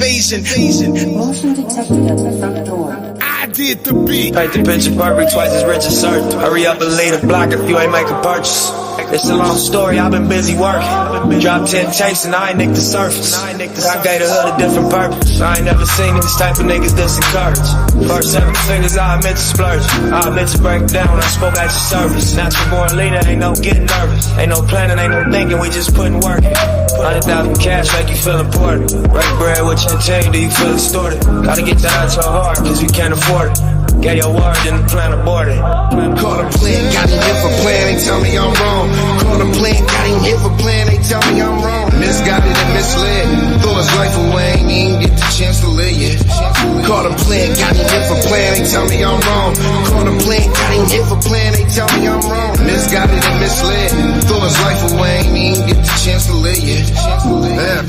invasion. Motion detected at the front door. I did the beat. Paint the picture perfect, twice as rich as certain. Hurry up and leave the block if you ain't make a purchase. It's a long story, I've been busy working. Dropped 10 tapes and I ain't nicked the surface. I gave the hood a different purpose. I ain't never seen these type of niggas this encouraged. First 7 figures, I admit to splurge. I admit to break down when I spoke at your service. Natural born leader, ain't no getting nervous. Ain't no planning, ain't no thinking, we just putting work in. 100,000 cash make you feel important. Break bread with your team, do you feel distorted? Gotta get that out your heart, cause you can't afford it. Get your word and the plan aborted. Caught a plan, got him hit for plan, they tell me I'm wrong. Caught a plan, got him hit for plan, they tell me I'm wrong. Misguided and misled, threw his life away, ain't even get the chance to live yet. Caught a plan, got him hit for plan, they tell me I'm wrong. Caught a plan, got him hit for plan, they tell me I'm wrong. Misguided and misled, threw his life away, ain't even get the chance to live yet.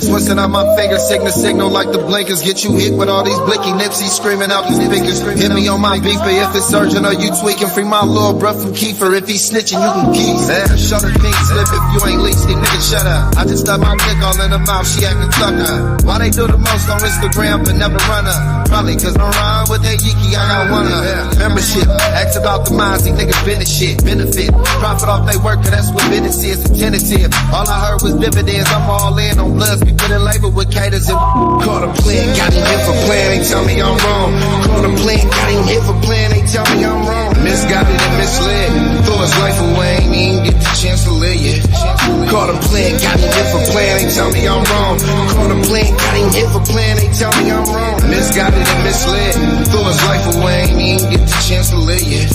Twisting out my fingers, signal like the blinkers. Get you hit with all these blicky nipsies screaming out these fingers. Hit me on my beeper if it's urgent or you tweaking. Free my little bruh from Kiefer. If he's snitching, you can keep. Shut her thing slip if you ain't leased. Nigga, shut up. I just stuck my dick all in her mouth. She acting tucker. Why they do the most on Instagram but never run her? Probably cause I'm rhyme with that Yiki. I got one of her. Membership. Ask about the minds. These niggas been the shit. Benefit. Profit off they work, cause that's what business is. A tentative. All I heard was dividends. I'm all in on bloods. We put in labor with caters and caught a plan. Got him hit for plan. They tell me I'm wrong. Caught a plan. Got him hit for plan. They tell me I'm wrong. Misguided and misled. Threw his life away. Ain't even get the chance to live yet. Caught a plan. Got him hit for plan. They tell me I'm wrong. Caught a plan. Got him hit for plan. They tell me I'm wrong. Misguided and misled. Threw his life away. Ain't even get the chance to live yet.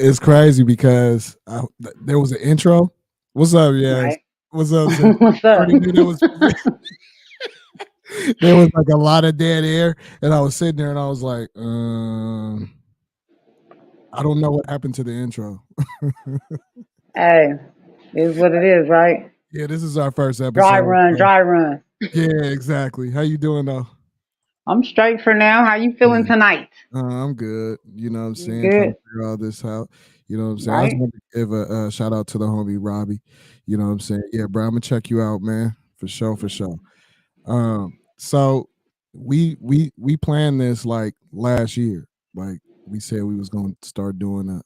It's crazy because there was an intro. What's up, yeah? Right. What's up? What's up? There was like a lot of dead air, and I was sitting there and I was like, I don't know what happened to the intro. Hey, it is what it is, right? Yeah, this is our first episode. Dry run. Yeah, exactly. How you doing though? I'm straight for now. How you feeling tonight? I'm good. You know what I'm saying? Good. Trying to figure all this out. You know what I'm saying? I Right. just want to give a shout out to the homie Robbie. You know what I'm saying? Yeah, bro, I'm gonna check you out, man. For sure. So we planned this like last year. Like we said we was gonna start doing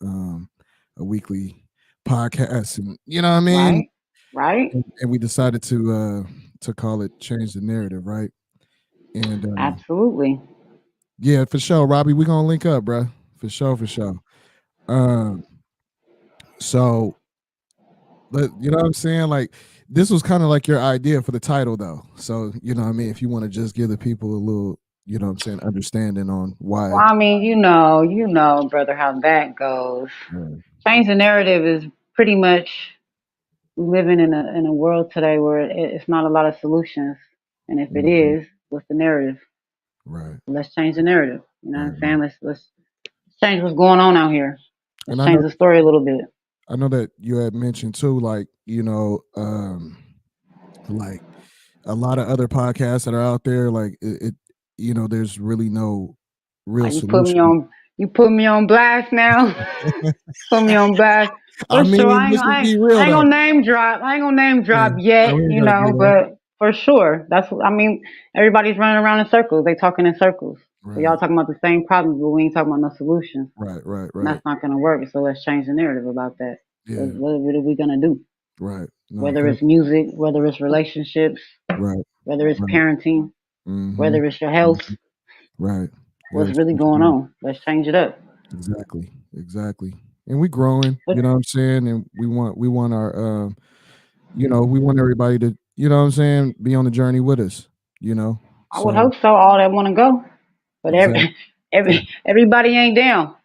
a weekly podcast, and you know what I mean? Right. And we decided to call it Change the Narrative, right? And Absolutely. Yeah, for sure, Robbie. We're gonna link up, bruh. For sure, for sure. Um, so but you know what I'm saying? Like this was kind of like your idea for the title though. So, you know what I mean? If you want to just give the people a little, you know what I'm saying, understanding on Well, why. I mean, brother, how that goes. Yeah. Change the narrative is pretty much living in a world today where it's not a lot of solutions, and if it Mhm. is, what's the narrative? Right. Let's change the narrative. You know what Right. I'm Right. saying? Let's change what's going on out here. Let's And change the story a little bit. I know that you had mentioned too, like, like a lot of other podcasts that are out there, like there's really no real Like solution. you put me on blast now. Put me on blast. I For sure, mean, let's just be real I ain't though. gonna name drop. I ain't gonna name Yeah. drop No, yet, we ain't gotta do that. but for sure, I mean, everybody's running around in circles. They talking in circles. So y'all Right. talking about the same problems, but we ain't talking about no solutions. Right. Right. And Right. that's not gonna work. So let's change the narrative about that. Yeah. What are we gonna do? Right. No, Whether it's music, whether it's relationships, right. whether it's Right. parenting, Mm-hmm. whether it's your health, Right. what's Yes, really for going sure. on? Let's change it up. Exactly. Exactly. And we growing, But you know what I'm saying? And we want our we want everybody to, you know what I'm saying, be on the journey with us, you know. I would So hope so. All that want to go, but exactly. everybody ain't down.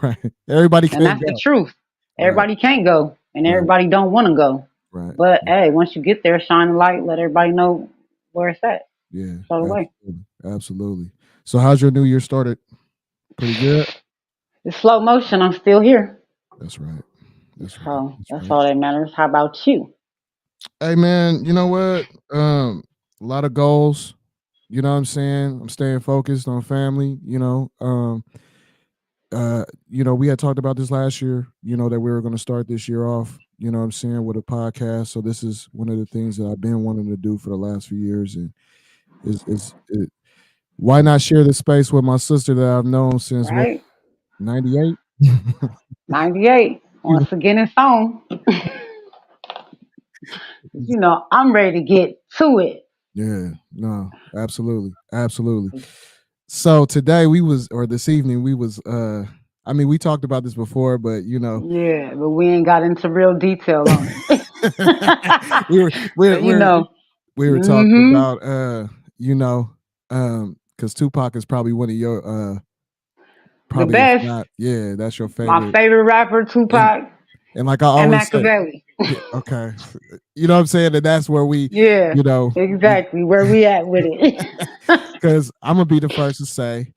Right. Everybody And can't that's the go. truth. Right. Everybody can't go, and Right. everybody don't want to go. Right. But hey, once you get there, shine the light, let everybody know where it's at. Yeah. Show the way. Absolutely. Absolutely. So how's your new year started? Pretty good? It's slow motion. I'm still here, That's right. That's right. so That's that's right. all that matters. How about you? Hey man, you know what? A lot of goals. You know what I'm saying? I'm staying focused on family, we had talked about this last year, that we were going to start this year off, you know what I'm saying, with a podcast. So this is one of the things that I've been wanting to do for the last few years. And why not share this space with my sister that I've known since what, Right? 98? 98. Once again, it's on. I'm ready to get to it. Yeah, no, absolutely. Absolutely. So today this evening we was, I mean, we talked about this before, but Yeah, but we ain't got into real detail on it. we were But we were talking hmm about because Tupac is probably one of your the probably if best. not, yeah, that's your My favorite. favorite rapper, and Tupac and like I and always say, Machiavelli. yeah, okay, you know what I'm saying, and that's where Yeah, you know we exactly. Where we at with it? because I'm gonna be the first to say,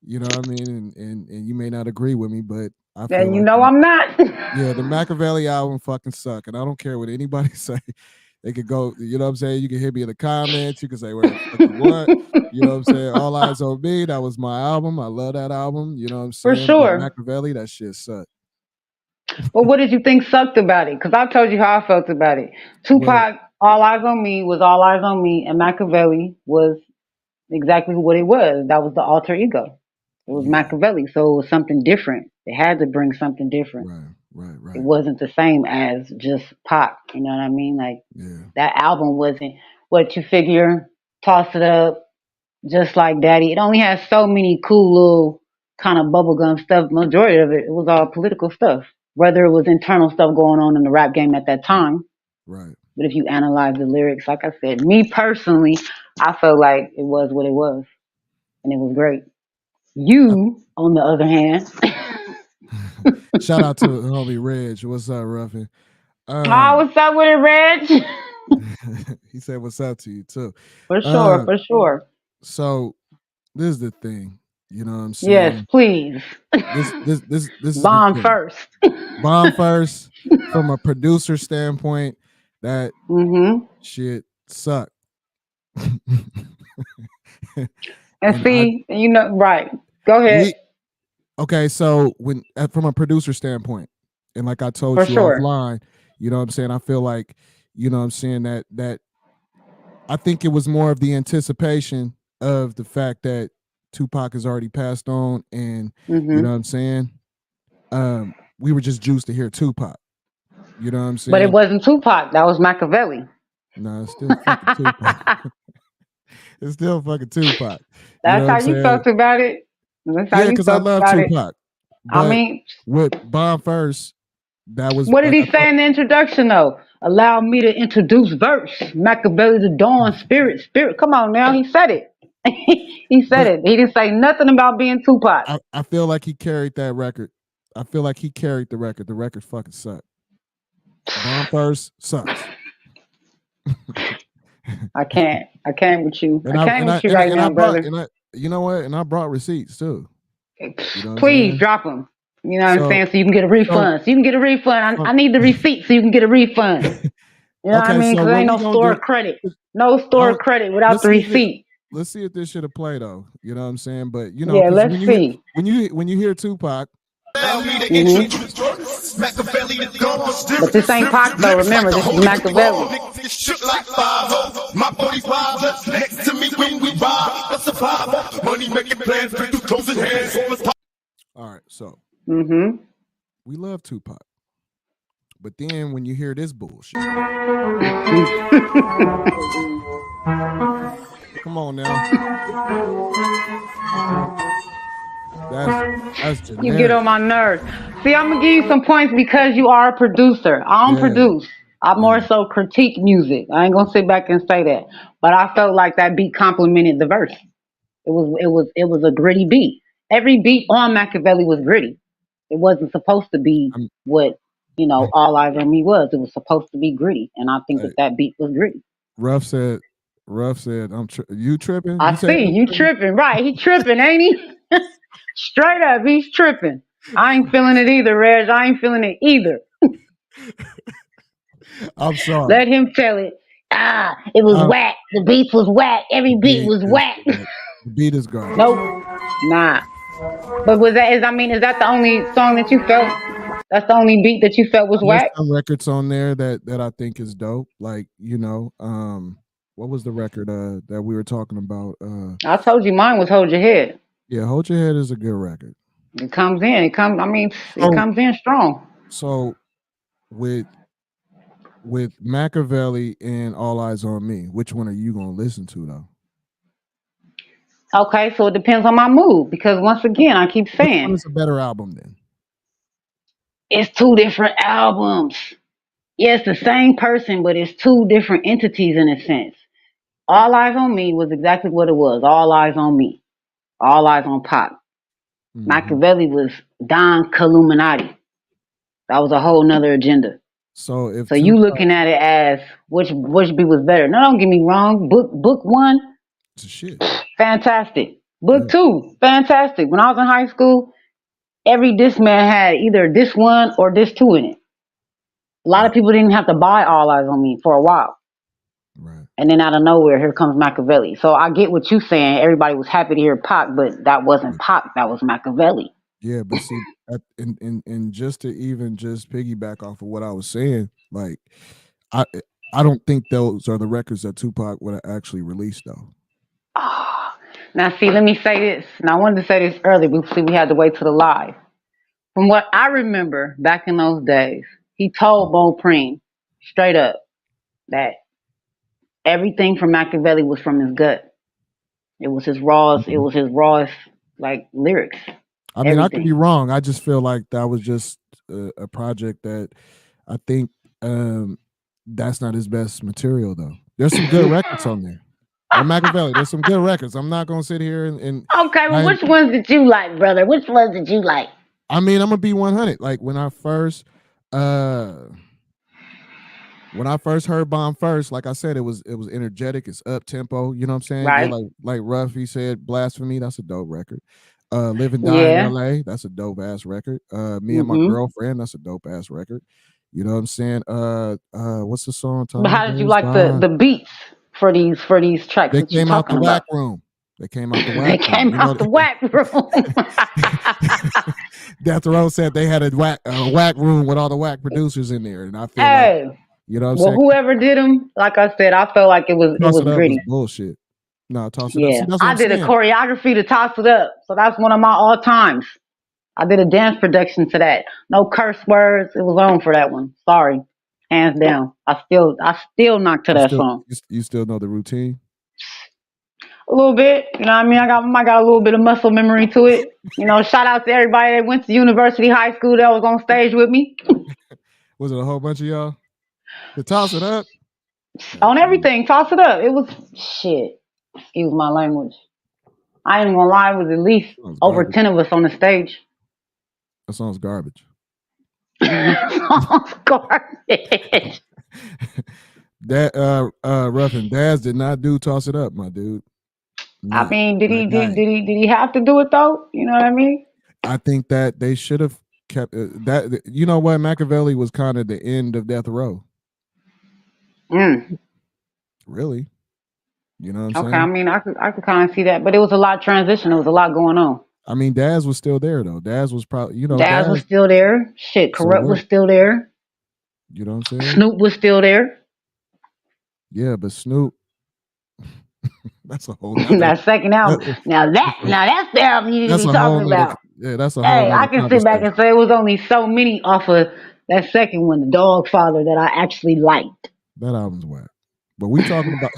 you know what I mean, and you may not agree with me, but I feel And like I'm not. yeah, the Machiavelli album fucking suck, and I don't care what anybody say. They could go, you know what I'm saying? You can hit me in the comments. You can say whatever the fuck you want. You know what I'm saying? All Eyes on Me. That was my album. I love that album. You know what I'm For saying? But sure. Machiavelli, that shit sucked. But what did you think sucked about it? Because I told you how I felt about it. Well, Tupac, All Eyes on Me was All Eyes on Me, and Machiavelli was exactly what it was. That was the alter ego. It was yeah, Machiavelli, so it was something different. They had to bring something different. right, right, It right. wasn't the same as just Pac. You know what I mean? Like Yeah, that album wasn't what you figure. Toss it up, just like Daddy. It only has so many cool little kind of bubblegum stuff. Majority of it was all political stuff. Whether it was internal stuff going on in the rap game at that time, right. but if you analyze the lyrics, like I said, me personally, I felt like it was what it was, and it was great. You, on the other hand, Shout out to homie Reg. What's up, Ruffin? oh, Um, what's up with it, Reg? he said what's up to you too. For sure, Um, for sure. so this is the thing. You know what I'm Yes, saying? please. This is the Bomb thing. first. Bomb first from a producer standpoint, that hmm shit sucked. And And see, right. Go ahead. we okay, so when from a producer standpoint, and like I For told you sure. offline, you know what I'm saying, I feel like, you know what I'm saying, that I think it was more of the anticipation of the fact that Tupac has already passed on, and you know hmm what I'm saying, we were just juiced to hear Tupac. You know what I'm But it saying? wasn't Tupac. That was Machiavelli. No, it's still fucking Tupac. It's still fucking Tupac. You know That's what how I'm you saying? felt about it. That's how Yeah, you because I felt love about it. Tupac. I But mean, with Bomb First, that was what did like he I say thought. in the introduction though? Allow me to introduce verse. Machiavelli the Dawn, spirit. Come on now, he said it. He said But it. He didn't say nothing about being Tupac. I feel like he carried that record. I feel like he carried the record. The record fucking sucked. Bomb First sucks. I can't with you. And I I can't and with I you and I, right and I now, brought brother. and I you know what? And I brought receipts too. You know what I'm Please saying? drop them. You know what I'm So saying? So you can get a so, refund. So you can get a refund. so I need the receipt so you can get a refund. You know what I okay, mean? so Because what ain't we no gonna store do? credit. No I store credit without let's the see if it receipt. let's see if this should have played though. You know what I'm saying? But you know, Yeah, because let's see. when you hear Tupac, Allow me to hmm introduce Machiavelli the Dawn, But this ain't Pac though. lyrics like Remember, the this is Holy Machiavelli. Quran. Niggas shook like 5 My 45 just next to me when we ride. A survivor, money making plans, bring through closing hands. All is all right, so hmm we love Tupac. But then when you hear this bullshit, come on now. That's You get generic. on my nerves. See, I'm gonna give you some points because you are a producer. I don't Yeah, produce. I more yeah. so critique music. I ain't gonna sit back and say that. But I felt like that beat complimented the verse. It was a gritty beat. Every beat on Machiavelli was gritty. It wasn't supposed to be I'm what All Eyes on Me was. It was supposed to be gritty, and I think hey, that beat was gritty. Ruff said you tripping? I You said see you you tripping? tripping, right? He tripping, ain't he? Straight up, he's tripping. I ain't feeling it either, Reg. I ain't feeling it either. I'm sorry. Let him tell it. It was Um, whack. The beats was whack. the Every beat beat was is whack. the beat is garbage. Nope. Nah. But is that the only song that you felt? That's the only beat that you felt was There's whack? some records on there that I think is dope. Like, what was the record that we were talking about? I told you mine was Hold Your Head. Yeah, Hold Your Head is a good record. It comes in. It So comes in strong. so with Machiavelli and All Eyes on Me, which one are you gonna listen to though? Okay, so it depends on my mood because once again, I keep Which one saying is a better album then? it's two different albums. Yeah, it's the same person, but it's two different entities in a sense. All Eyes on Me was exactly what it was. All Eyes on Me. All Eyes on Pac. Hmm. Machiavelli was Don Illuminati. That was a whole nother agenda. So if So you Tupac looking at it as which beat was better? No, don't get me wrong. Book one, is a shit, fantastic. yeah. Book two, fantastic. When I was in high school, every disc man had either this one or this two in it. A lot Right, of people didn't have to buy All Eyes on Me for a while. right. And then out of nowhere, here comes Machiavelli. So I get what you're saying. Everybody was happy to hear Pac, but that wasn't Pac. That was Machiavelli. Yeah, but see, and just to even just piggyback off of what I was saying, like I I don't think those are the records that Tupac would have actually released though. Ah. Now, see, let me say this. And I wanted to say this earlier, but see, we had to wait till the live. From what I remember back in those days, he told Bo Preem straight up that everything from Machiavelli was from his gut. It was his rawest. It Mhm. was his rawest like lyrics. I mean, I could be Everything. wrong. I just feel like that was just a project that I think that's not his best material though. There's some good records on there. On Machiavelli, there's some good records. I'm not gonna sit here and Okay, well, I which ones did you like, brother? Which ones did you like? I mean, I'm gonna be 100. Like when I first heard Bomb First, like I said, it was energetic, it's up tempo, you know what I'm saying? Yeah, Right? like Ruffy said, Blasphemy, that's a dope record. Live and Die in Yeah. LA, that's a dope ass record. Me and My hmm Girlfriend, that's a dope ass record. You know what I'm saying? What's the song? But Time how did you goes like the by. the beats for these tracks They that you came out the talking whack about? room. They came out the They whack room. came You know, out the whack room. Death Row said they had a whack room with all the whack producers in there, and I feel like, Hey, you know what I'm well, saying? whoever did them, like I said, I felt like it Toss was It Up was gritty. bullshit. No, Toss It Up. See, Yeah, that's what I I'm did a saying. choreography to Toss It Up, so that's one of my all times. I did a dance production to that. No curse words. It was on for that one. Sorry, hands down. I still knock to You that still song. you still know the routine. A little bit. You know what I mean? I got a little bit of muscle memory to it. You know, shout out to everybody that went to University High School that was on stage with me. Was it a whole bunch of y'all? To toss it up? On everything. Toss it up. It was shit. Excuse my language. I ain't gonna lie, it was at least Sounds over garbage. 10 of us on the stage. That sounds garbage. Garbage. That Ruffin Daz did not do toss it up, my dude. I No, mean, did that guy. he have to do it though? You know what I mean? I think that they should have kept that. You know what? Machiavelli was kind of the end of Death Row. Mm. Really? You know what I'm Okay, I saying? mean, I could kind of see that, but it was a lot of transition. There was a lot going on. I mean, Daz was still there though. Daz was probably, Daz was Daz. still there. Shit, So Corrupt was what? still there. You know what I'm saying? Snoop was still there. Yeah, but Snoop, that's a whole nother. That second album. Now that's the album you need to That's be a talking whole nother. about. Yeah, that's a whole Hey, I nother can sit back conversation. and say it was only so many off of that second one, The Dog Father, that I actually liked. That album's whack. But we talking about.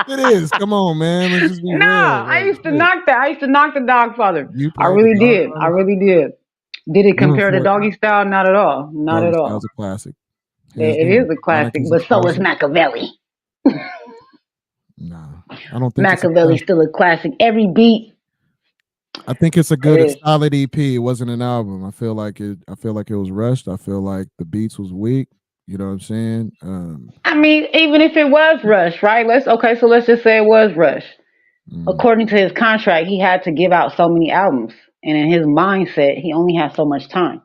It is. Come on, man. Let's just be real. Nah, I used to knock that. I used to knock The Dog Father. You I played really the Dog did. I Father? really did. Did it You and compare to Fort Doggy Style? Not at all. Not Doggy at Style's all. a classic. It Hands is down. a classic, Monarchy's a but so is classic. Machiavelli. Nah, I don't think it's a Machiavelli's classic. still a classic. Every beat. I think it's a good, is. solid EP. It wasn't an album. I feel like it was rushed. I feel like the beats was weak. You know what I'm saying? I mean, even if it was Rush, right? So let's just say it was Rush. According to his contract, he had to give out so many albums. And in his mindset, he only had so much time.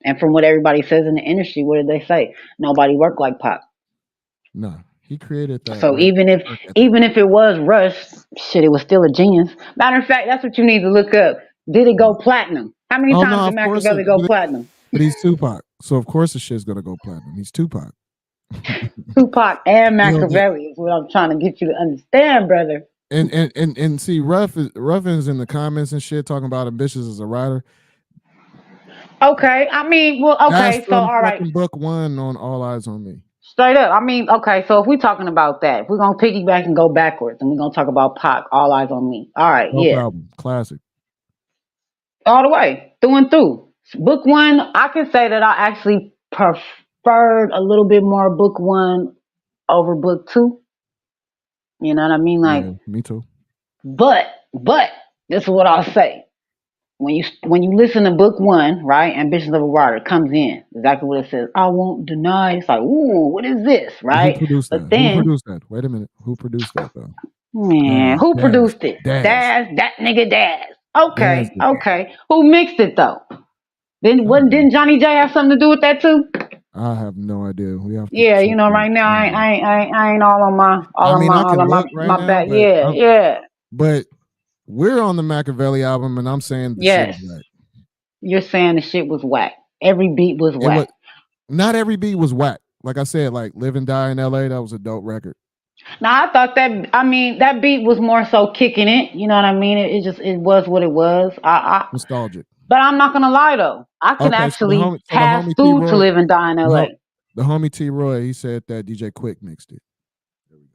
And from what everybody says in the industry, what did they say? Nobody worked like Pop. No, he created that. So even if it was Rush, shit, it was still a genius. Matter of fact, that's what you need to look up. Did it go platinum? How many times did Machiavelli go platinum? But he's Tupac, so of course the shit's gonna go platinum. He's Tupac. Tupac and Machiavelli is what I'm trying to get you to understand, brother. And see, Ruffin's in the comments and shit talking about ambitious as a writer. Okay, I mean, well, okay, That's so all right. Book 1 on All Eyes on Me. Straight up. I mean, okay, so if we're talking about that, if we're gonna piggyback and go backwards, and we're gonna talk about Pac, All Eyes on Me. All right, No yeah. problem. Classic. All the way, through and through. Book 1, I can say that I actually preferred a little bit more Book 1 over Book 2. You know what I mean? Like, yeah, me too. But this is what I'll say. When you listen to Book 1, right, Ambitions of a Writer comes in exactly what it says. I won't deny. It's like, ooh, what is this, right? Who produced that? Then, who produced that? Wait a minute. Who produced that though? Man, who produced it? Daz, that nigga Daz. Okay, okay. Who mixed it though? Didn't Johnny J have something to do with that too? I have no idea. We have to Yeah, you know, right now I ain't all on my back. Yeah. But we're on the Machiavelli album, and I'm saying the shit was whack. You're saying the shit was whack. Every beat was whack. Not every beat was whack. Like I said, like Live and Die in LA, that was a dope record. Now I thought that beat was more so kicking it. You know what I mean? It was what it was. Nostalgic. But I'm not gonna lie though. I can actually pass through to Live and Die in LA. The homie T Roy, he said that DJ Quick mixed it. There we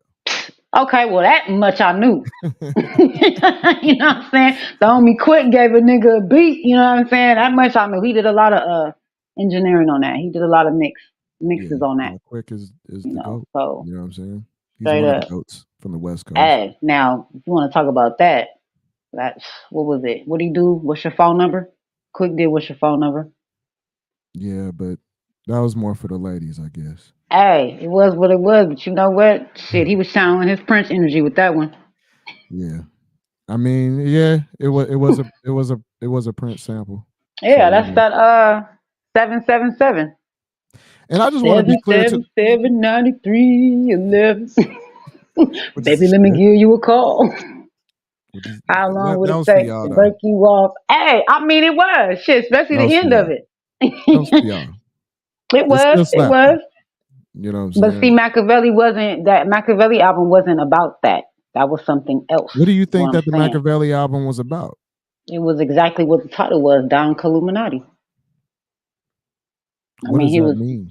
go. Okay, well that much I knew. You know what I'm saying? The homie Quick gave a nigga a beat, you know what I'm saying? That much I knew. He did a lot of engineering on that. He did a lot of mixes on that. Quick is the GOAT. So you know what I'm saying? He's one of the GOATs from the West Coast. Hey, now if you want to talk about that, what was it? What did he do? What's your phone number? Quick did what's your phone number? Yeah, but that was more for the ladies, I guess. Hey, it was what it was, but you know what? Shit, he was channeling his Prince energy with that one. Yeah. I mean, yeah, it was a Prince sample. Yeah, that's that 777. And I just want to be clear to 793 11. Baby, let me give you a call. How long would it take to break you off? Hey, I mean it was shit, especially the end of it. It was. You know what I'm saying? But see, Machiavelli album wasn't about that. That was something else. What do you think that the Machiavelli album was about? It was exactly what the title was, Don Illuminati. I What mean, does he that was. mean?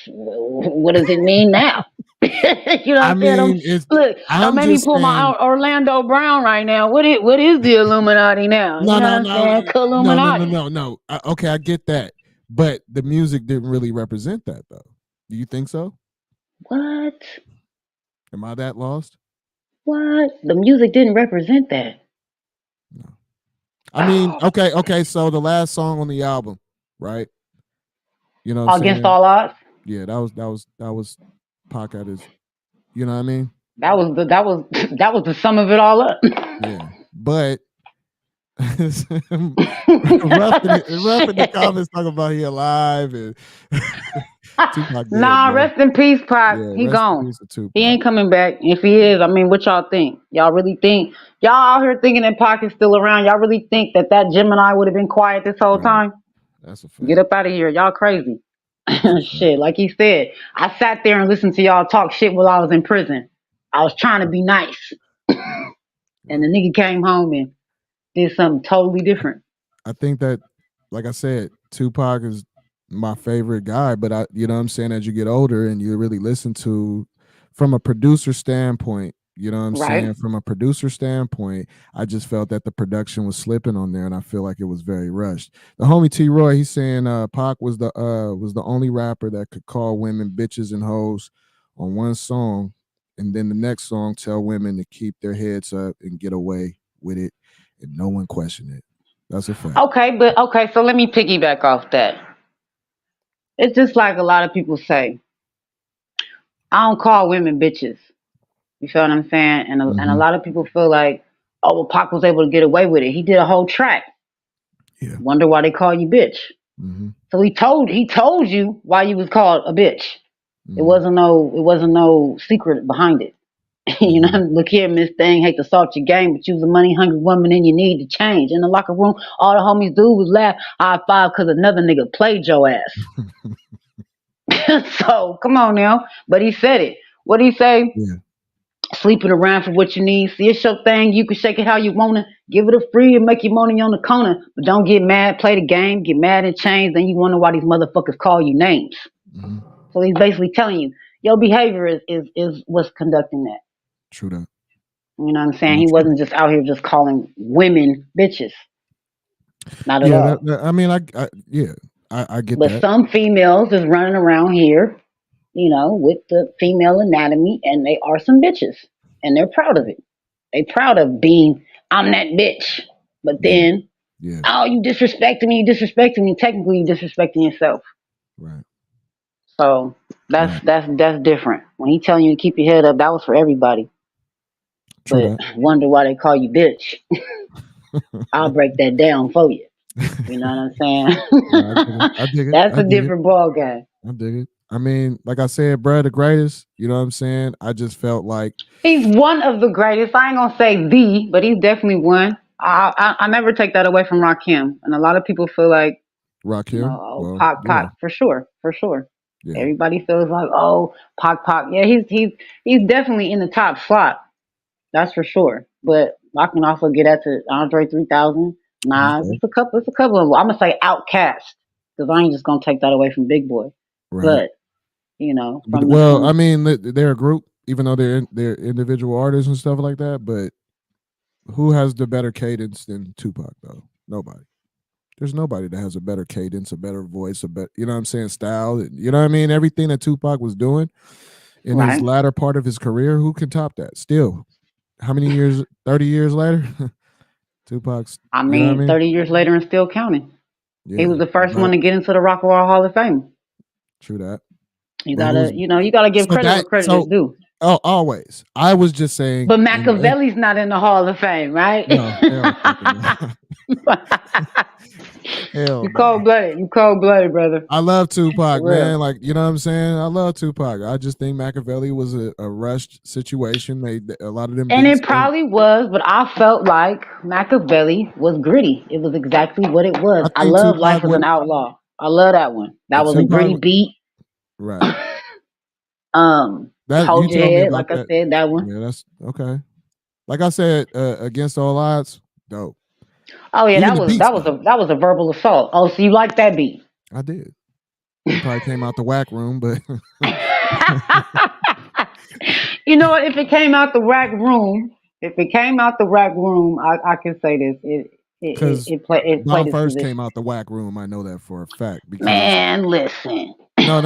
What does it mean now? You know what I I'm saying? mean, it's. Look, don't I'm make me just pull my saying. Orlando Brown right now. What is the Illuminati now? You No, know no, what I'm no, saying? no, no, no, Illuminati. no, no. Okay, I get that, but the music didn't really represent that, though. Do you think so? What? Am I that lost? What? The music didn't represent that. No. I mean, okay. So the last song on the album, right? You know what I'm Against saying? all odds. Yeah, that was Pac at his. You know what I mean? That was the sum of it all up. Yeah, but rough in the comments talking about he alive and Tupac dead, Nah, bro. rest in peace, Pac. Yeah, He rest in gone. peace to He Tupac. ain't coming back. If he is, I mean, what y'all think? Y'all really think y'all out here thinking that Pac is still around? Y'all really think that Gemini would have been quiet this whole Right. time? That's a Get fact. up out of here. Y'all crazy. That's a fact. Shit, like he said, I sat there and listened to y'all talk shit while I was in prison. I was trying to be nice. And the nigga came home and did something totally different. I think that, like I said, Tupac is my favorite guy, but you know what I'm saying, as you get older and you really listen to, from a producer standpoint, you know what I'm Right. saying, from a producer standpoint, I just felt that the production was slipping on there, and I feel like it was very rushed. The homie T Roy, he's saying Pac was the only rapper that could call women bitches and hoes on one song, and then the next song tell women to keep their heads up and get away with it, and no one questioned it. That's a fact. Okay, so let me piggyback off that. It's just like a lot of people say, I don't call women bitches. You feel what I'm saying? And a Mhm. lot of people feel like, oh, well, Pac was able to get away with it. He did a whole track. Yeah. Wonder why they call you bitch. Mhm. So he told you why you was called a bitch. It Mhm. wasn't no secret behind it. You know, look here, Miss Thing, hate to salt your game, but you was a money hungry woman and you need to change. In the locker room, all the homies do was laugh, high five, because another nigga played your ass. So come on now. But he said it. What did he say? Yeah. Sleeping around for what you need. See, it's your thing. You can shake it how you want to. Give it a free and make your money on the corner. But don't get mad. Play the game. Get mad and change. Then you wonder why these motherfuckers call you names. Mhm. So he's basically telling you your behavior is what's conducting that. True that. You know what I'm saying? No, He true. wasn't just out here just calling women bitches. Not at Yeah, all. I mean, I get But that. some females is running around here, you know, with the female anatomy, and they are some bitches, and they're proud of it. They proud of being, I'm that bitch. But Yeah. then, Yeah. oh, you disrespecting me, technically you disrespecting yourself. Right. So Right. that's different. When he telling you to keep your head up, that was for everybody. True But wonder why they call you bitch. I'll break that down for you. You know what I'm saying? No, I dig it. That's I a dig it. different ball game. I dig it. I mean, like I said, bro, the greatest. You know what I'm saying? I just felt like He's one of the greatest. I ain't gonna say the, but he's definitely one. I never take that away from Rakim, and a lot of people feel like, you know, Rakim. oh, Well, Pac, yeah, for sure, for sure. yeah, Everybody feels like, oh, Pac. Yeah, he's definitely in the top slot. That's for sure. But I can also get that to Andre 3000. Nah, okay, it's a couple of them. I'm gonna say Outcast because I ain't just gonna take that away from Big Boy. right. But you know, But, from the well, I mean, they're a group, even though they're individual artists and stuff like that. But who has the better cadence than Tupac, though? Nobody. There's nobody that has a better cadence, a better voice, a better, you know what I'm saying, style. You know what I mean? Everything that Tupac was doing in his right. latter part of his career, who can top that? Still, how many years? 30 years later, Tupac's. I You know what I mean, mean? 30 years later and still counting. He Yeah, was the first but one to get into the Rock and Roll Hall of Fame. true that. You But who's gotta give so credit where that credit is so? due. Oh, always. I was just saying. But Machiavelli's not in the Hall of Fame, right? No, hell, fucking no. Hell You no. cold blooded. You cold blooded, brother. I love Tupac, For real. man. Like, you know what I'm saying? I love Tupac. I just think Machiavelli was a rushed situation. A lot of them And beats it came. probably was, but I felt like Machiavelli was gritty. It was exactly what it was. I I think love Life Tupac as an went. Outlaw. I love that one. That was a gritty Tupac, beat. right? That you Hold your told me head, about like I that. said, that one. Yeah, that's okay. Like I said, against all odds, dope. Oh yeah, Even the beats, though. that was a verbal assault. Oh, so you like that beat? I did. He probably came out the whack room, but You know what? If it came out the rack room, I can say this. because It played Bob its first came position. out the whack room, I know that for a fact because Man, listen. no.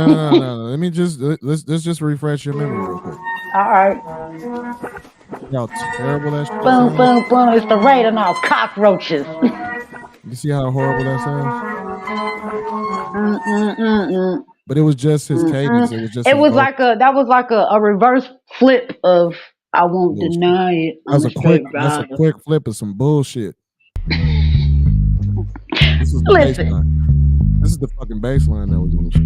Let me just let's just refresh your memory real quick. All right. See how terrible that shit Boom, sounds? boom, boom. It's the raid on all cockroaches. You see how horrible that sounds? Mm-mm-mm-mm. But it was just his cadence. It was just It his was vocal. like a reverse flip of I won't Bullshit. deny it. That's I'm a quick. straight That's a rider. quick flip of some bullshit. This is the Listen. baseline. This is the fucking baseline that was on the shit,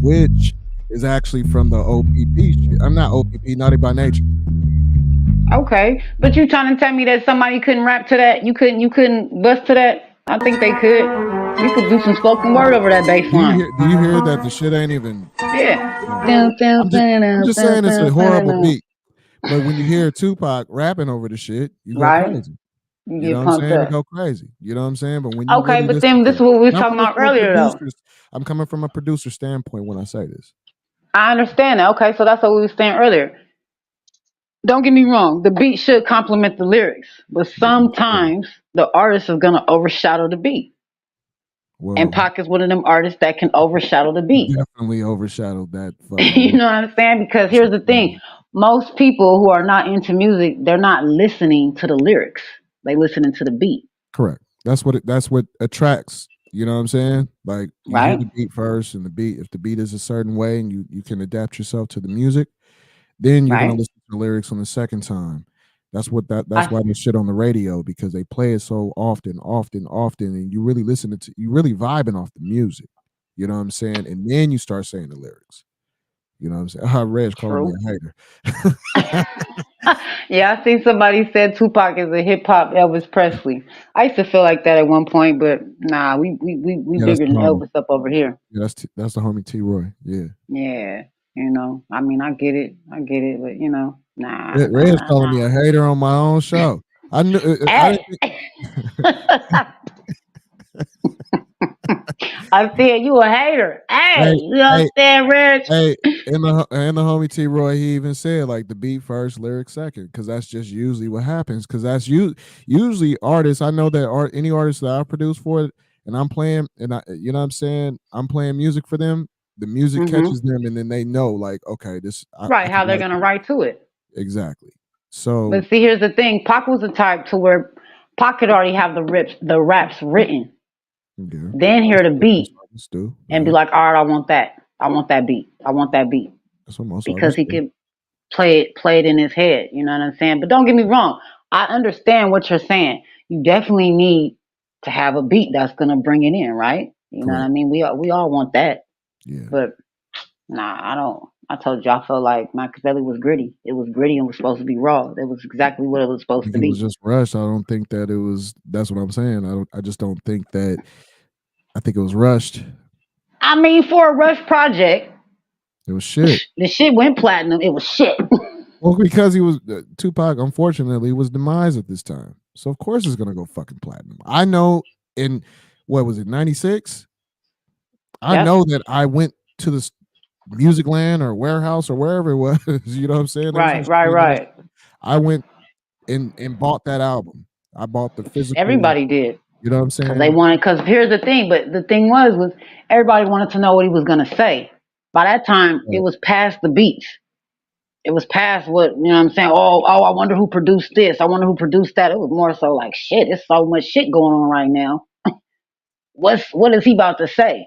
which is actually from the OPP shit. I'm not OPP, Naughty by Nature. Okay, but you trying to tell me that somebody couldn't rap to that? You couldn't bust to that? I think they could. You could do some spoken word over that bass line. Do you hear that the shit ain't even? Yeah. I'm just saying it's a horrible beat. But when you hear Tupac rapping over the shit, you go Right. crazy. You You get know what I'm pumped saying? You up. go crazy. You know what I'm saying? But when you Okay, really but listen then to this is it, what we was and I'm talking coming about from a earlier, though. I'm coming from a producer standpoint when I say this. I understand that. Okay, so that's what we were saying earlier. Don't get me wrong. The beat should complement the lyrics, but sometimes the artist is gonna overshadow the beat. Well, And Pac is one of them artists that can overshadow the beat. definitely overshadowed that fucking. You know what I'm saying? Because here's the thing: most people who are not into music, they're not listening to the lyrics; they listening to the beat. Correct. That's what attracts. You know what I'm saying? Like you hear Right. the beat first, and if the beat is a certain way, and you can adapt yourself to the music, then you're gonna Right. listen to the lyrics on the second time. That's I, why there's shit on the radio, because they play it so often, and you really you really vibing off the music. You know what I'm saying? And then you start saying the lyrics. You know what I'm saying? Reg calling me a hater. yeah, I see somebody said Tupac is a hip hop Elvis Presley. I used to feel like that at one point, but nah, we Yeah, that's bigger the than homie. Elvis up over here. Yeah, that's the homie T Roy. Yeah. Yeah, I mean, I get it, but nah. Red's calling me a hater on my own show. I knew. I didn't think, I said you a hater. Hey, you understand, Reg? Hey, and the homie T Roy, he even said like the beat first, lyric second, because that's just usually what happens. Because that's usually artists. I know that any artist that I produce for, and I'm playing, and you know what I'm saying, I'm playing music for them. The music catches them, and then they know like, okay, this right, how they're gonna write to it. Exactly. So, but see, here's the thing: Pac was the type to where Pac could already have the raps written. Yeah. Then hear the beat and be like, all right, I want that beat. That's what most because he could play it in his head. You know what I'm saying? But don't get me wrong. I understand what you're saying. You definitely need to have a beat that's gonna bring it in, right? You know what I mean? We all want that. Yeah. But nah, I don't. I told you I felt like Machiavelli was gritty. It was gritty and was supposed to be raw. It was exactly what it was supposed to be. It was just rushed. I don't think that it was. That's what I'm saying. I just don't think that. I think it was rushed. I mean, for a rush project, it was shit. The shit went platinum. It was shit. Well, because he was Tupac, unfortunately, was demised at this time, so of course it's gonna go fucking platinum. I know. In what was it, 96? I know that I went to the Music Land or Warehouse or wherever it was. You know what I'm saying? Right. I went and bought that album. I bought the physical. Everybody did. You know what I'm saying? Because here's the thing, but the thing was everybody wanted to know what he was gonna say. By that time, it was past the beats. It was past what, you know what I'm saying? Oh, I wonder who produced this. I wonder who produced that. It was more so like, shit, there's so much shit going on right now. What is he about to say?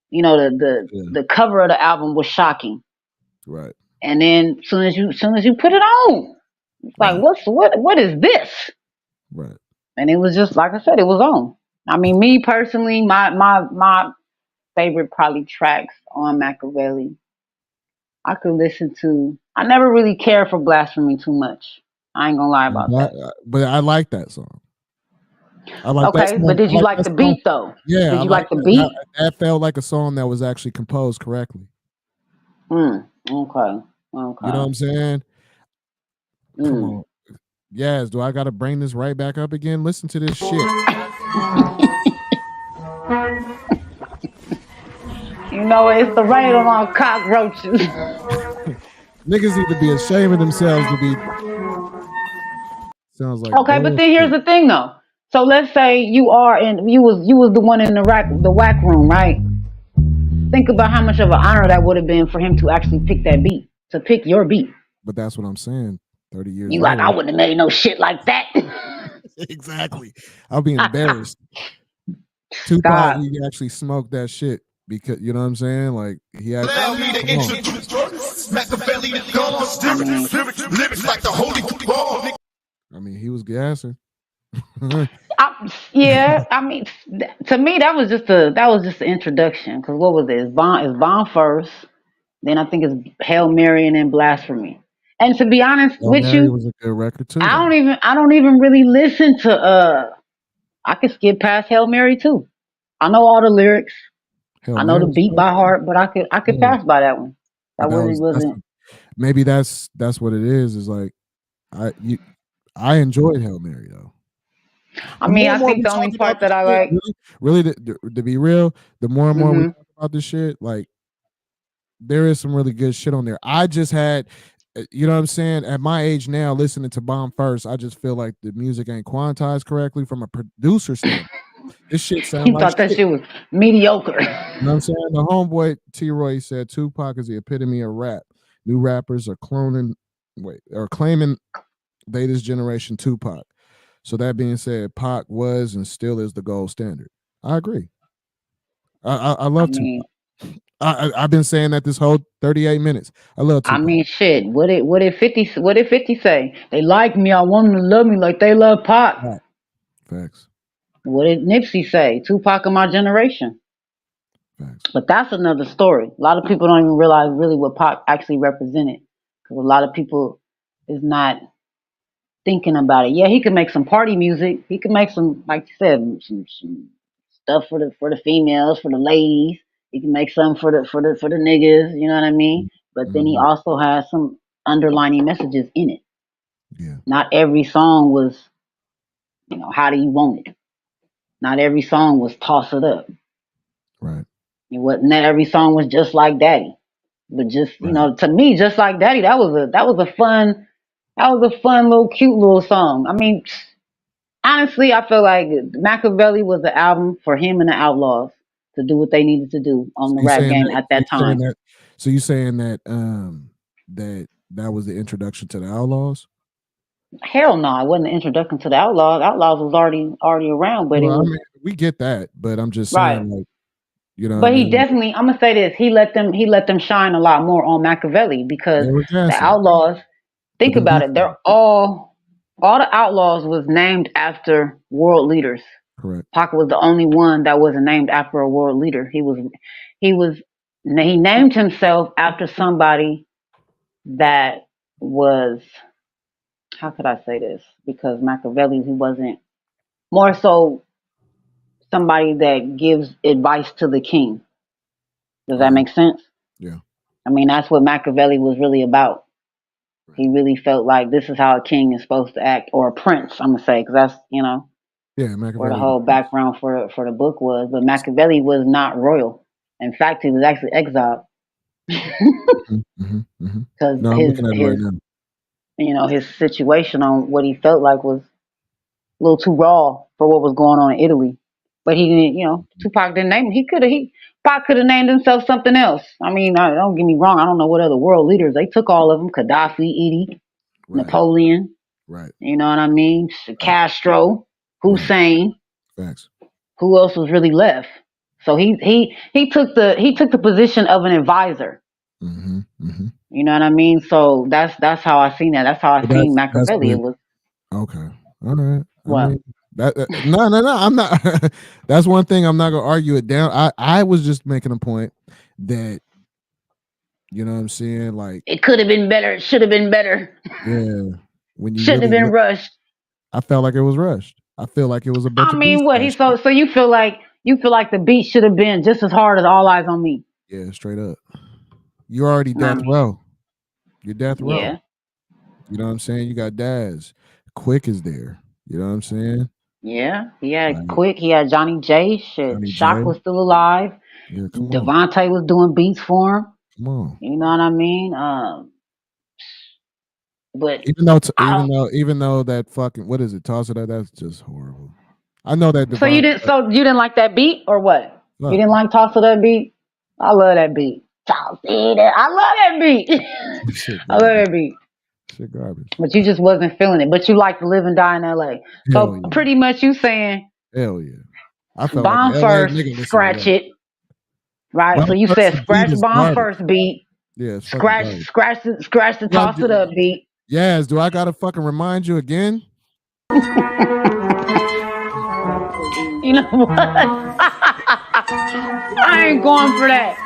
You know, the cover of the album was shocking. Right. And then soon as you put it on, it's like, what is this? Right. And it was just like I said, it was on. I mean, me personally, my favorite probably tracks on Machiavelli, I could listen to. I never really cared for Blasphemy too much. I ain't gonna lie about that. But I like that song. I like okay, but did you like the beat though? Yeah. Did you like the beat? That felt like a song that was actually composed correctly. Okay. You know what I'm saying? Come on. Yes, do I gotta bring this right back up again? Listen to this shit. You know, it's the rain on cockroaches. Niggas need to be ashamed of themselves to be. Sounds like Okay, but then here's bullshit. the thing though. So let's say you was the one in the whack room, right? Think about how much of an honor that would have been for him to actually pick that beat, to pick your beat. But that's what I'm saying. 30 years You like, I later. wouldn't have made no shit like that. Exactly. I'll be embarrassed. Tupac, God. he actually smoked that shit because you know what I'm saying? Like he had. Allow me to Come on. introduce Machiavelli the Gone. Lyrics like the holy ball. I mean, he was gassing. Yeah, I mean, to me that was just the introduction. Because what was it? It's Von first, then I think it's Hail Mary and then Blasphemy. And to be honest Hail with Mary you, was a good record too. I Though. don't even really listen to. I could skip past Hail Mary too. I know all the lyrics. Hail I know the Mary's beat by good. heart, but I could Yeah. pass by that one. But That really that's wasn't. maybe that's what it is. Is like I enjoyed Hail Mary though. I The mean, more I and more think we the only talk about part that this I shit, like. really to be real, the more and more we Mhm. talk about this shit, like there is some really good shit on there. I just had, you know what I'm saying? At my age now, listening to Bomb First, I just feel like the music ain't quantized correctly from a producer standpoint. This shit sound You like thought that shit. shit was mediocre. You know what I'm saying? The homeboy T-Roy said Tupac is the epitome of rap. New rappers are claiming they this generation Tupac. So that being said, Pac was and still is the gold standard. I agree. I I love mean, Tupac. I've been saying that this whole 38 minutes. I love Tupac. shit. What did 50 say? They like me. I want them to love me like they love Pac. Right. Facts. What did Nipsey say? Tupac of my generation. Facts. But that's another story. A lot of people don't even realize really what Pac actually represented, because a lot of people is not thinking about it. Yeah, he could make some party music. He could make some, like you said, some stuff for the females, for the ladies. He can make some for the niggas. You know what I mean? But then he Mhm. also has some underlining messages in it. Yeah. Not every song was, how do you want it? Not every song was toss it up. Right. It wasn't that every song was just like Daddy. But just Right. to me, just like Daddy, that was a fun little cute little song. I mean, honestly, I feel like Machiavelli was the album for him and the Outlaws to do what they needed to do on So the you rap saying game that at you that saying time. that so you saying that that was the introduction to the Outlaws? Hell no, it wasn't the introduction to the Outlaws. Outlaws was already around, but it Well, I was mean, we get that, but I'm just right. saying, like, you know what I But he mean? definitely, I'm gonna say this, he let them shine a lot more on Machiavelli, because They were the gassing, Outlaws, but think them about beats it, were they're all the Outlaws was named after world leaders. correct. Pac was the only one that wasn't named after a world leader. He named himself after somebody that was, how could I say this? Because Machiavelli, he wasn't, more so somebody that gives advice to the king. Does that Yeah. make sense? Yeah. I mean, that's what Machiavelli was really about. Right. He really felt like this is how a king is supposed to act, or a prince, I'm gonna say, because that's Yeah, where the Machiavelli was whole background for the book was. But Machiavelli was not royal. In fact, he was actually exiled because No, I'm his looking at it right his now. his situation on what he felt like was a little too raw for what was going on in Italy. But he didn't, Tupac didn't name him. Pac could have named himself something else. I mean, don't get me wrong. I don't know what other world leaders they took all of them: Gaddafi, Edie, Right. Napoleon. Right. You know what I mean? Castro, Hussein. Facts. Who else was really left? So he took the position of an advisor. Mm-hmm. You know what I mean? So that's how I seen that. That's how I But seen that's Machiavelli. what. It was Okay. All right. I what? mean that no. I'm not. That's one thing I'm not gonna argue it down. I was just making a point that you know what I'm saying, like It could have been better. It should have been better. yeah, when you Shouldn't have really been look, rushed. I felt like it was rushed. I feel like it was a bunch I of beats mean, what he last year. so you feel like the beat should have been just as hard as All Eyes on Me. Yeah, straight up. You're already I death mean, row. You're death row. yeah. You know what I'm saying? You got Daz. Quick is there. You know what I'm saying? Yeah, he had Like Quick. He had Johnny J. Shit, Johnny Shock J. was still alive. Yeah, come on, Devontae was doing beats for him. come on. You know what I mean? But I don't. Even though that fucking what is it? Toss it up. That's just horrible. I know that So you Devon. didn't. So you didn't like that beat or what? You Fuck, didn't like Toss of that beat? I love that beat. Toss it. I love that beat. shit I love garbage. that beat. Shit garbage. But you just wasn't feeling it. But you like to live and die in L.A. Hell So yeah. pretty much you saying Hell yeah. I felt like Bomb an LA first, nigga listening to scratch that. it. Right. Bomb So you first said beat scratch is Bomb garbage. first beat. Yeah, it's fucking garbage. Scratch the Well, Toss It Up beat. yes, do I gotta fucking remind you again? You know what? I ain't going for that.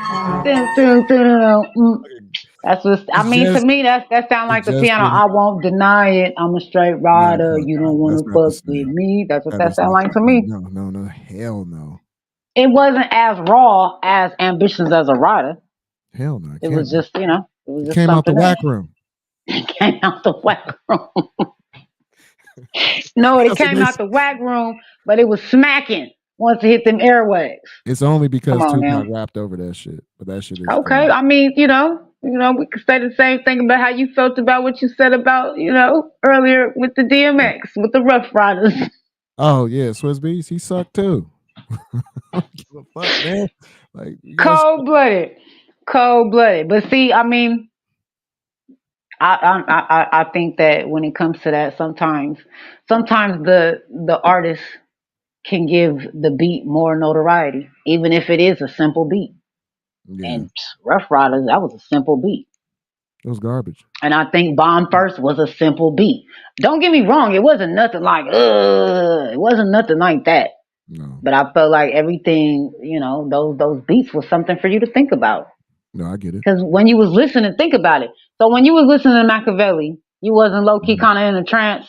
That's what I It's mean. To just me, that sounds like it's the just piano. when I won't deny it. I'm a straight nah, rider. fuck You don't nah, want that's to not the fuck with same. me. That's what that That's sounds not like the to same. me. No, hell no. It wasn't as raw as Ambitions as a rider. Hell no, it It can't was be. just, it was It just came out the something else. whack room. It came out the whack room. No, it That's what came they out the whack room, but it was smacking once it hit them airwaves. It's only Come because on Tupac now. rapped over that shit. But that shit is Okay, crazy. I mean, we could say the same thing about how you felt about what you said about, earlier with the But, DMX, with the Rough Riders. oh yeah, Swiss Beats, he sucked too. I don't give a fuck, man. Like you guys Cold blooded, cold blooded. But see, I mean, I think that when it comes to that, sometimes the artist can give the beat more notoriety, even if it is a simple beat. yeah, And Rough Riders, that was a simple beat. it was garbage. And I think Bomb First was a simple beat. Don't get me wrong, it wasn't nothing like, it wasn't nothing like that. No. But I felt like everything, those beats was something for you to think about. No, I get it. Because when you was listening, think about it. So when you was listening to Machiavelli, you wasn't low key Mhm. kind of in a trance.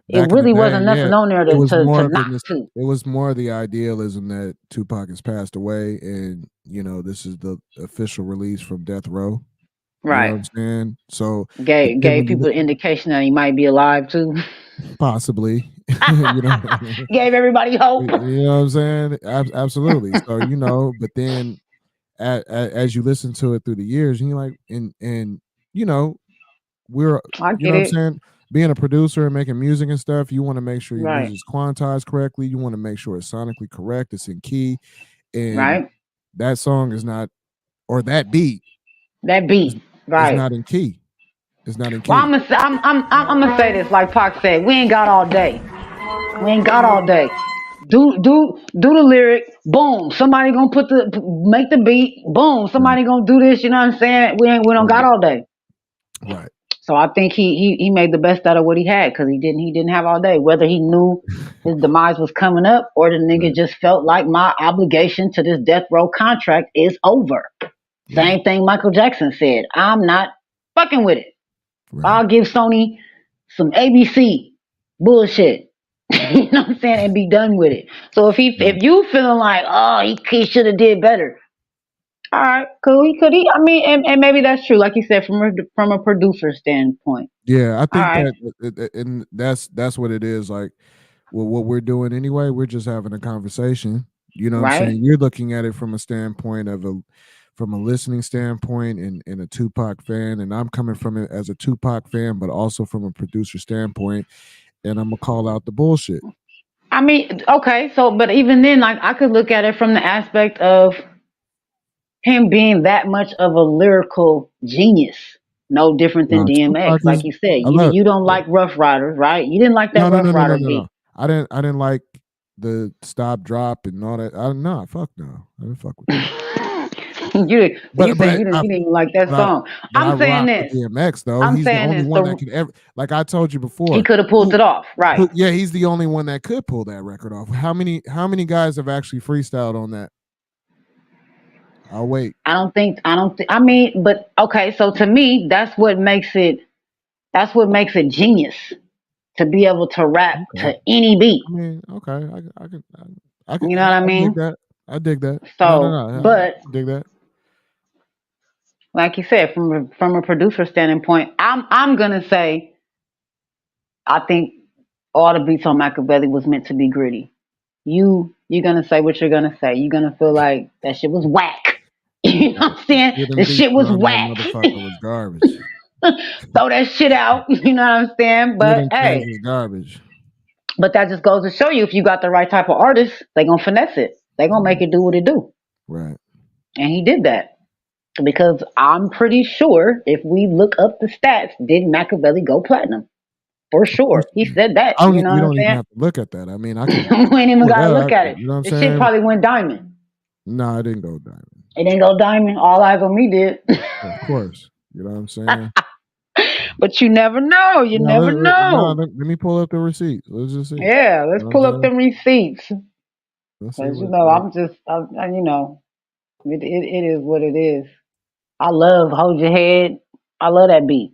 It Back in the really day, wasn't yeah, nothing on there it was to more of knock to. it was more the idealism that Tupac has passed away, and this is the official release from Death Row. You know what Right. I'm saying? So, but Gave then gave when you people an indication that he might be alive too. possibly, you know, Gave everybody hope. you know what I'm saying? Absolutely. So but then as you listen to it through the years, and you're like, and we're I you know get what I'm it. saying, being a producer and making music and stuff, you want to make sure your Right. music's quantized correctly, you want to make sure it's sonically correct, it's in key, and Right. that song is not, or that beat That is, beat. is Right. not in key. It's not in Well, key. I'm gonna say this like Pac said. We ain't got all day. We ain't got all day. Do the lyric. Boom. Somebody gonna make the beat. Boom. Somebody gonna do this. You know what I'm saying? We don't got Right. all day. Right. So I think he made the best out of what he had because he didn't have all day. Whether he knew his demise was coming up or the nigga Right. just felt like my obligation to this death row contract is over. Same thing Michael Jackson said. I'm not fucking with it. Right. I'll give Sony some ABC bullshit. You know what I'm saying? And be done with it. So if you feeling like, oh, he should have did better. All right, cool. Could he? I mean, and maybe that's true, like you said, from a producer standpoint. Yeah, I All think right, that, and that's what it is. Like, well, what we're doing anyway, we're just having a conversation. You know what I'm right, saying? You're looking at it from a standpoint from a listening standpoint and a Tupac fan, and I'm coming from it as a Tupac fan, but also from a producer standpoint, and I'm gonna call out the bullshit. I mean, okay, so but even then, like I could look at it from the aspect of him being that much of a lyrical genius. No different than DMX, Tupac like is. you said. I love. You don't like Rough Riders, right? You didn't like that Rough Rider beat. No. I didn't like the stop drop and all that. Nah, fuck no. I didn't fuck with that. you didn't even like that song. I'm saying this. DMX though. I'm He's the saying only this. one that could ever. Like I told you before, He could have pulled it off, right? yeah, he's the only one that could pull that record off. How many guys have actually freestyled on that? I'll wait. I don't think. I mean, but okay. So to me, that's what makes it genius to be able to rap to any beat. I mean, okay, I can. You know what I mean? I dig that. So, No, but I dig that. like you said, from a producer standpoint, I'm gonna say, I think all the beats on Machiavelli was meant to be gritty. You're gonna say what you're gonna say. You're gonna feel like that shit was whack. You know what I'm saying? Yeah, them The beats shit was on that whack. motherfucker was garbage. Throw that shit out. You know what I'm saying? Yeah, But them hey, things was garbage. but that just goes to show you if you got the right type of artist, they gonna finesse it. They gonna make it do what it do. Right. And he did that. Because I'm pretty sure if we look up the stats, did Machiavelli go platinum? For sure. He said that. I don't, You know we what I'm don't even saying? have to look at that. I mean, I can. We ain't even pull gotta that look up, at it. you know what I'm The shit saying? probably went diamond. No, it didn't go diamond. It didn't go diamond. All Eyes on Me did. Of course. You know what I'm saying? But you never know. You No, never know. let me pull up the receipt. Let's just see. Yeah, let's You know pull what I'm up them receipts. Let's see Because, you what. know, you know, it is what it is. I love Hold Your Head. I love that beat.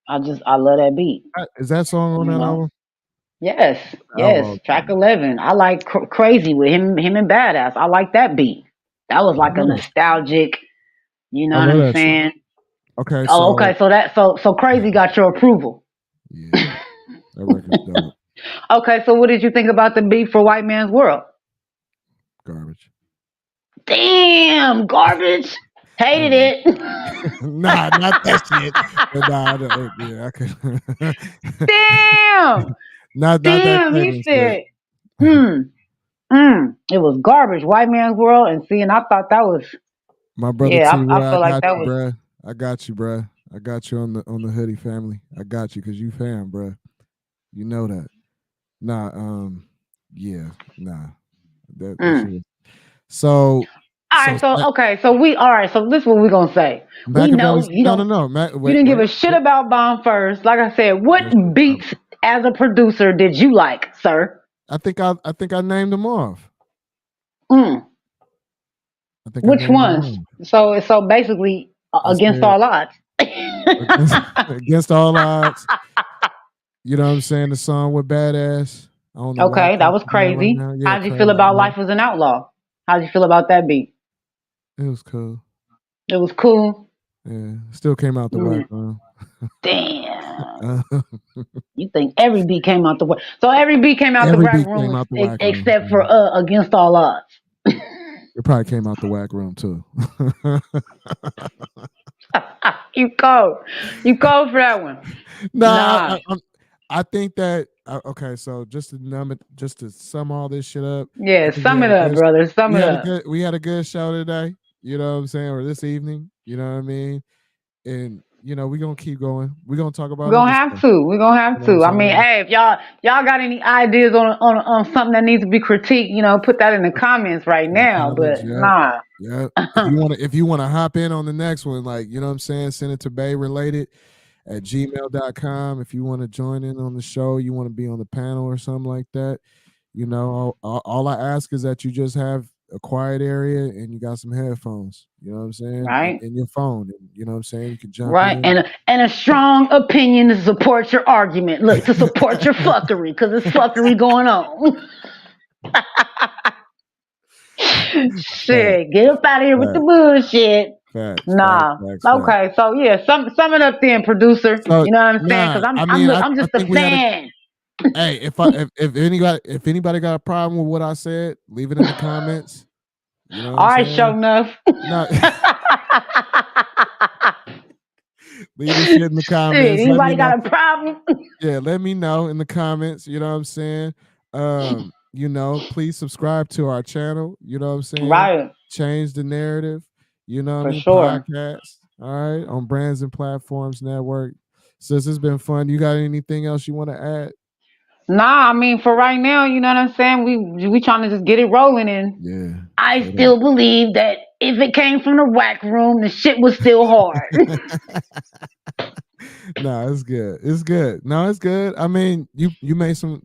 I love that beat. Is that song on You that know? album? Yes, Outlaw. track 11. I like Crazy with him and Badass. I like that beat. That was like a nostalgic, you know I what love I'm that song. saying? Okay. Oh, okay. So Crazy got your approval. Yeah. That record's dope. Okay, so what did you think about the beat for White Man's World? Garbage. Damn, garbage. Hated it. Nah, not that shit. But nah, yeah, I could. Damn. not that Damn, he cadence, said, but it was garbage. White Man's World. And see, and I thought that was, my brother yeah, T, I feel like got that you, was, bruh. I got you, bruh. I got you on the hoodie family. I got you because you fam, bruh. You know that. Nah, yeah, nah. That shit was. So all right, so this is what we're gonna say. We know Machiavelli's you don't no. you didn't give a shit about Bomb First. Like I said, what beats as a producer did you like, sir? I think I named them off. Mm. I think I Which named them ones? off. So basically, I against said, all odds. against all odds. You know what I'm saying? The song with Badass. I don't know why I Okay, that can't was think of it right crazy. now. Yeah, How'd you feel crazy. about Yeah. Life as an Outlaw? How'd you feel about that beat? It was cool. It was cool. Yeah, still came out the whack room. Damn. You think every beat came out the whack? So every beat came out Every the whack beat room, came out the whack room. except for Against All Odds. It probably came out the whack room too. You cold for that one. Nah. I think that okay. So just to sum all this shit up. Yeah, sum it up, brother. Sum it up. We had a good show today. You know what I'm saying, or this evening. You know what I mean. And you know we're gonna keep going. We're gonna talk about. We're gonna have to. I mean, hey, if y'all got any ideas on something that needs to be critiqued, you know, put that in the comments right now. But nah. Yeah. If you wanna hop in on the next one, like you know what I'm saying, send it to bayrelated@gmail.com. If you want to join in on the show, you want to be on the panel or something like that. You know, all I ask is that you just have a quiet area and you got some headphones. You know what I'm saying? Right. And your phone. And, you know what I'm saying? You can jump right. in. And a strong opinion to support your argument. Look, to support your fuckery, because there's fuckery going on. Shit, get up out of here with the bullshit. Facts, nah. Okay, so yeah, sum it up then, producer. So, you know what I'm saying? Because I'm just a fan. Hey, if anybody got a problem with what I said, leave it in the comments. You know all right, show enough. No. Leave this shit in the comments. Shit, anybody got a problem? Yeah, let me know in the comments. You know what I'm saying? You know, please subscribe to our channel. You know what I'm saying? Right. Change the narrative. You know what I mean? Sure. Podcast. All right. On Brands and Platforms Network. Sis, it's been fun. You got anything else you want to add? Nah, I mean, for right now, you know what I'm saying? We trying to just get it rolling in. Yeah. I still believe that if it came from the whack room, the shit was still hard. No, it's good. It's good. No, it's good. I mean, you made some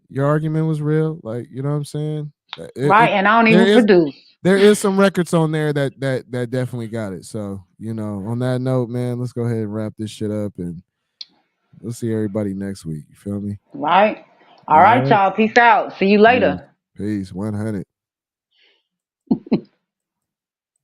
your argument was real. Like, you know what I'm saying? Right, and I don't even produce. There is some records on there that definitely got it. So, you know, on that note, man, let's go ahead and wrap this shit up and we'll see everybody next week. You feel me? Right. All right, y'all. Peace out. See you later. Peace. 100.